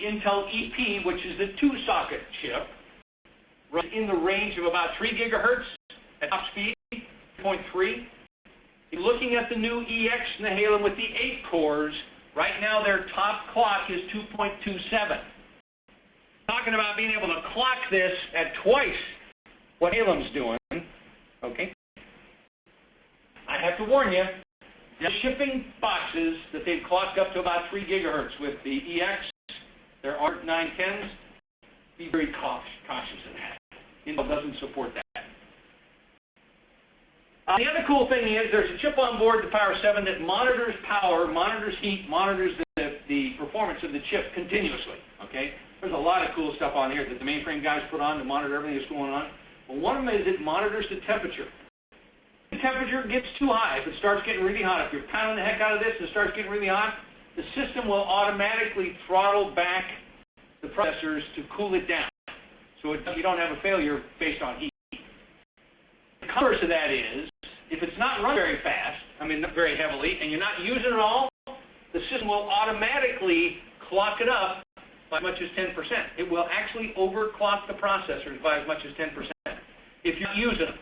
Intel EP, which is the 2-socket chip, runs in the range of about 3 gigahertz at top speed, 3.3. Looking at the new EX Nehalem with the 8 cores, right now their top clock is 2.27. Talking about being able to clock this at twice what Nehalem's doing, okay? I have to warn you, they're shipping boxes that they've clocked up to about 3 gigahertz with the EX, their ARC 910s. Be very cautious of that. Intel doesn't support that. The other cool thing is there's a chip on board the Power 7 that monitors power, monitors heat, monitors the performance of the chip continuously. Okay? There's a lot of cool stuff on here that the mainframe guys put on to monitor everything that's going on. But one of them is it monitors the temperature. If the temperature gets too high, if it starts getting really hot, if you're pounding the heck out of this and it starts getting really hot, the system will automatically throttle back the processors to cool it down. So you don't have a failure based on heat. The converse of that is, if it's not run very fast, not very heavily, and you're not using it all, the system will automatically clock it up by as much as 10%. It will actually overclock the processors by as much as 10% if you're using them.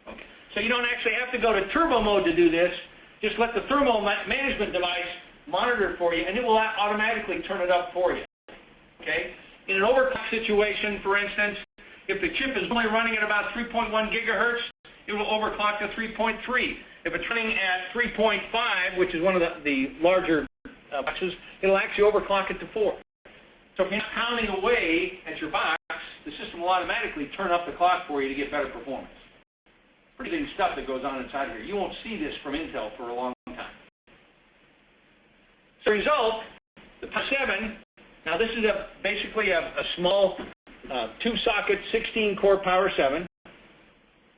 Okay. So you don't actually have to go to turbo mode to do this. Just let the thermal management device monitor it for you, and it will automatically turn it up for you. Okay? In an overclock situation, for instance, if the chip is only running at about 3.1 gigahertz, it will overclock to 3.3. If it's running at 3.5, which is one of the larger boxes, it'll actually overclock it to 4. So if you're not pounding away at your box, the system will automatically turn up the clock for you to get better performance. Pretty big stuff that goes on inside here. You won't see this from Intel for a long time. So as a result, the Power 7, now this is basically a small 2-socket, 16-core Power 7.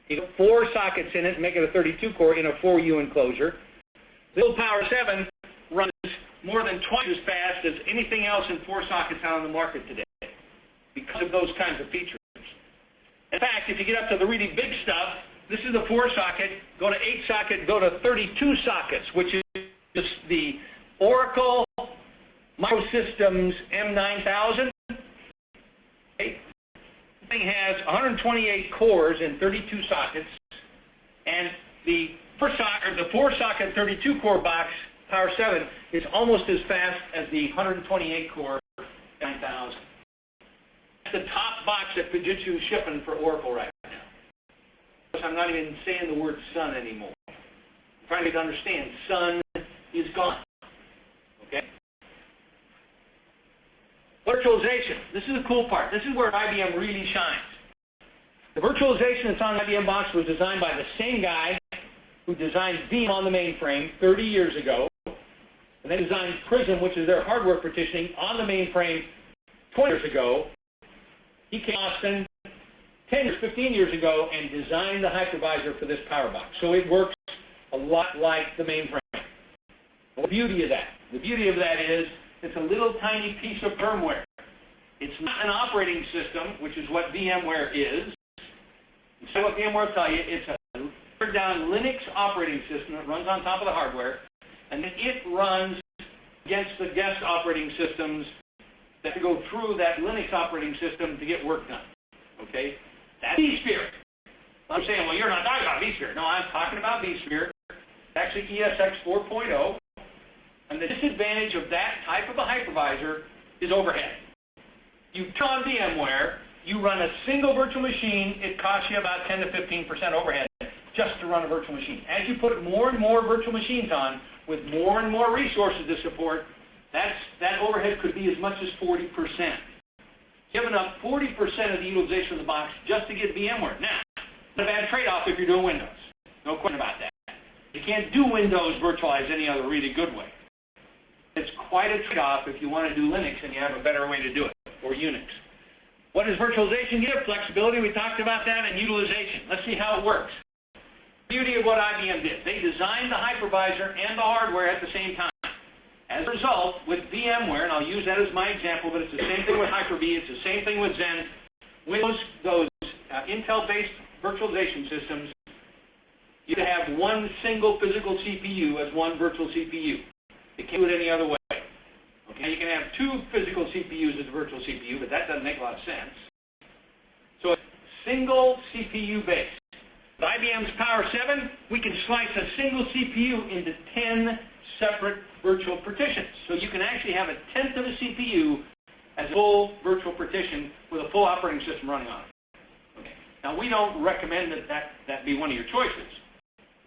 You put 4 sockets in it and make it a 32-core in a 4U enclosure. The little Power 7 runs more than twice as fast as anything else in 4 sockets out on the market today because of those kinds of features. In fact, if you get up to the really big stuff, this is the 4-socket, go to 8-socket, go to 32 sockets, which is the Oracle Microsystems M9000. Okay. The thing has 128 cores and 32 sockets, and the 4-socket 32-core box Power 7 is almost as fast as the 128-core 9000. That's the top box that Fujitsu is shipping for Oracle right now. I'm not even saying the word Sun anymore. I'm trying to understand. Sun is gone. Okay? Virtualization. This is the cool part. This is where IBM really shines. The virtualization that's on the IBM box was designed by the same guy who designed VM on the mainframe 30 years ago. And they designed Prism, which is their hardware partitioning, on the mainframe 20 years ago. He came to Austin 10 years, 15 years ago and designed the hypervisor for this power box. So it works a lot like the mainframe. The beauty of that? The beauty of that is it's a little tiny piece of firmware. It's not an operating system, which is what VMware is. So what VMware will tell you, it's a down Linux operating system that runs on top of the hardware, and then it runs against the guest operating systems that go through that Linux operating system to get work done. Okay? That's vSphere. I'm saying, well, you're not talking about vSphere. No, I'm talking about vSphere. It's actually ESX 4.0. And the disadvantage of that type of a hypervisor is overhead. You turn on VMware, you run a single virtual machine, it costs you about 10 to 15% overhead just to run a virtual machine. As you put more and more virtual machines on with more and more resources to support, that overhead could be as much as 40%. Giving up 40% of the utilization of the box just to get VMware. Now, it's a bad trade-off if you're doing Windows. No question about that. You can't do Windows virtualized any other really good way. It's quite a trade-off if you want to do Linux and you have a better way to do it, or Unix. What does virtualization give? Flexibility, we talked about that, and utilization. Let's see how it works. The beauty of what IBM did. They designed the hypervisor and the hardware at the same time. As a result, with VMware, and I'll use that as my example, but it's the same thing with Hyper-V, it's the same thing with Xen. With those Intel-based virtualization systems, you have one single physical CPU as one virtual CPU. They can't do it any other way. Okay, now you can have two physical CPUs as a virtual CPU, but that doesn't make a lot of sense. So it's single CPU based. With IBM's Power 7, we can slice a single CPU into 10 separate virtual partitions. So you can actually have a tenth of a CPU as a full virtual partition with a full operating system running on it. Okay. Now we don't recommend that be one of your choices.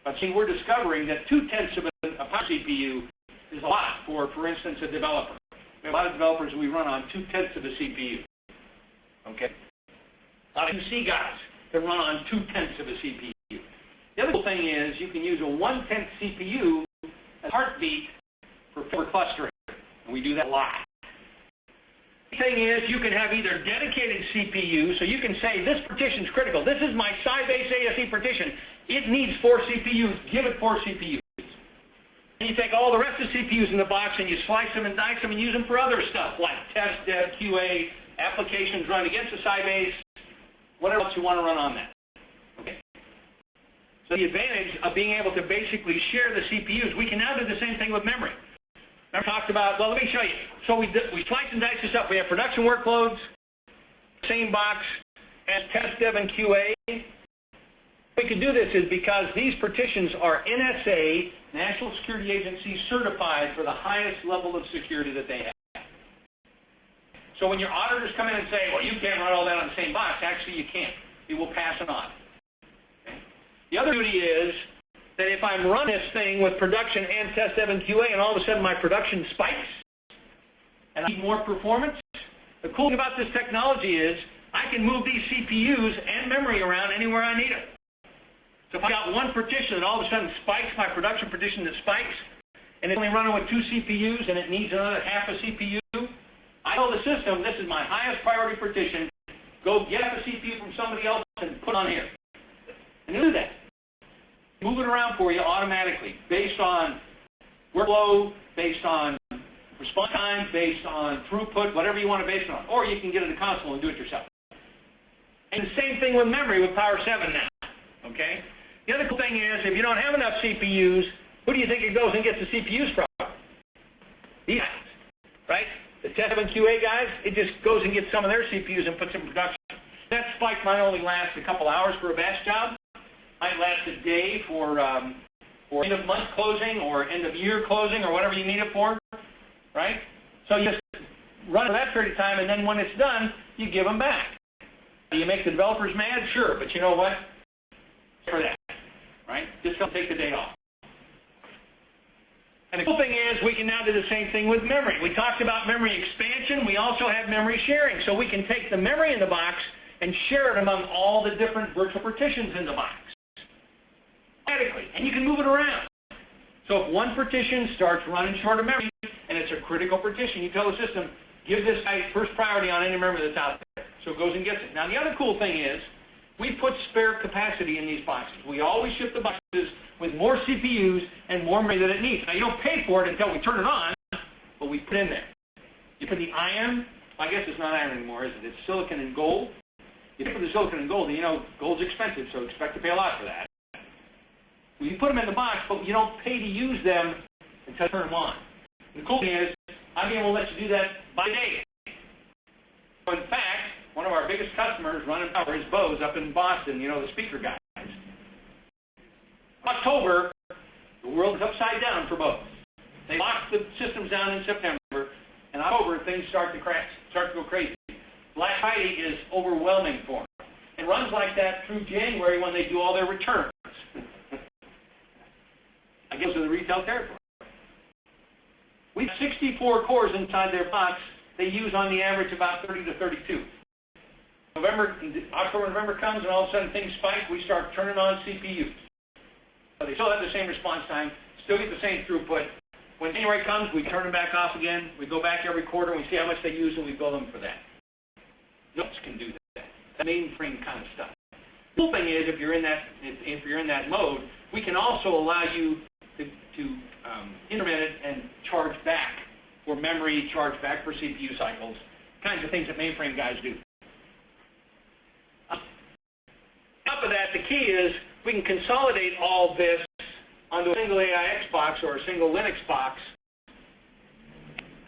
But see, we're discovering that 2/10 of a Power CPU is a lot for instance, a developer. We have a lot of developers we run on 2/10 of a CPU. Okay? A lot of UC guys that run on 2/10 of a CPU. The other cool thing is you can use a 1/10 CPU as heartbeat for clustering. And we do that a lot. The thing is you can have either dedicated CPUs, so you can say this partition is critical. This is my Sybase ASE partition. It needs 4 CPUs. Give it 4 CPUs. And you take all the rest of the CPUs in the box and you slice them and dice them and use them for other stuff like test, dev, QA, applications run against the Sybase, whatever else you want to run on that. Okay. So the advantage of being able to basically share the CPUs, we can now do the same thing with memory. I talked about, well, let me show you. So we slice and dice this up. We have production workloads, same box as test, dev, and QA. We can do this is because these partitions are NSA, National Security Agency, certified for the highest level of security that they have. So when your auditors come in and say, well, you can't run all that on the same box, actually you can't. It will pass an audit. Okay? The other beauty is that if I'm running this thing with production and test, dev, and QA, and all of a sudden my production spikes, and I need more performance, the cool thing about this technology is I can move these CPUs and memory around anywhere I need it. So if I got one partition that all of a sudden spikes, my production partition that spikes, and it's only running with 2 CPUs and it needs another half a CPU, I tell the system, this is my highest priority partition, go get a CPU from somebody else and put it on here. And do that. Move it around for you automatically based on workload, based on response time, based on throughput, whatever you want to base it on. Or you can get in the console and do it yourself. And the same thing with memory with Power 7 now. Okay? The other cool thing is, if you don't have enough CPUs, who do you think it goes and gets the CPUs from? These guys, right? The test and QA guys, it just goes and gets some of their CPUs and puts them in production. That spike might only last a couple hours for a batch job. Might last a day for end of month closing or end of year closing or whatever you need it for, right? So you just run for that period of time, and then when it's done, you give them back. Do you make the developers mad? Sure, but you know what? For that, right? Just don't take the day off. And the cool thing is we can now do the same thing with memory. We talked about memory expansion. We also have memory sharing. So we can take the memory in the box and share it among all the different virtual partitions in the box. Automatically. And you can move it around. So if one partition starts running short of memory and it's a critical partition, you tell the system, give this guy first priority on any memory that's out there. So it goes and gets it. Now the other cool thing is we put spare capacity in these boxes. We always ship the boxes with more CPUs and more memory than it needs. Now, you don't pay for it until we turn it on, but we put in there. You put the iron, I guess it's not iron anymore, is it? It's silicon and gold. You pay for the silicon and gold, and you know gold's expensive, so expect to pay a lot for that. Well, you put them in the box, but you don't pay to use them until you turn them on. The cool thing is, IBM will let you do that by day. So in fact, one of our biggest customers running power is Bose up in Boston, you know, the speaker guys. October, the world is upside down for Bose. They lock the systems down in September, and October things start to crash, start to go crazy. Black Friday is overwhelming for them. It runs like that through January when they do all their returns. I guess to the retail territory. We have 64 cores inside their box. They use on the average about 30 to 32. October, November comes, and all of a sudden things spike. We start turning on CPUs. So they still have the same response time, still get the same throughput. When January comes, we turn them back off again. We go back every quarter, and we see how much they use, and we bill them for that. No one else can do that. That mainframe kind of stuff. The cool thing is, if you're in that mode, we can also allow you to intermittent it and charge back for memory, charge back for CPU cycles, kinds of things that mainframe guys do. On top of that, the key is we can consolidate all this onto a single AIX box or a single Linux box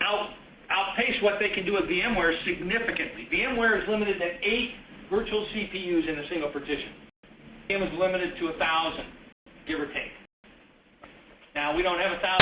out outpace what they can do with VMware significantly. VMware is limited to 8 virtual CPUs in a single partition. VM is limited to 1,000, give or take. Now, we don't have 1,000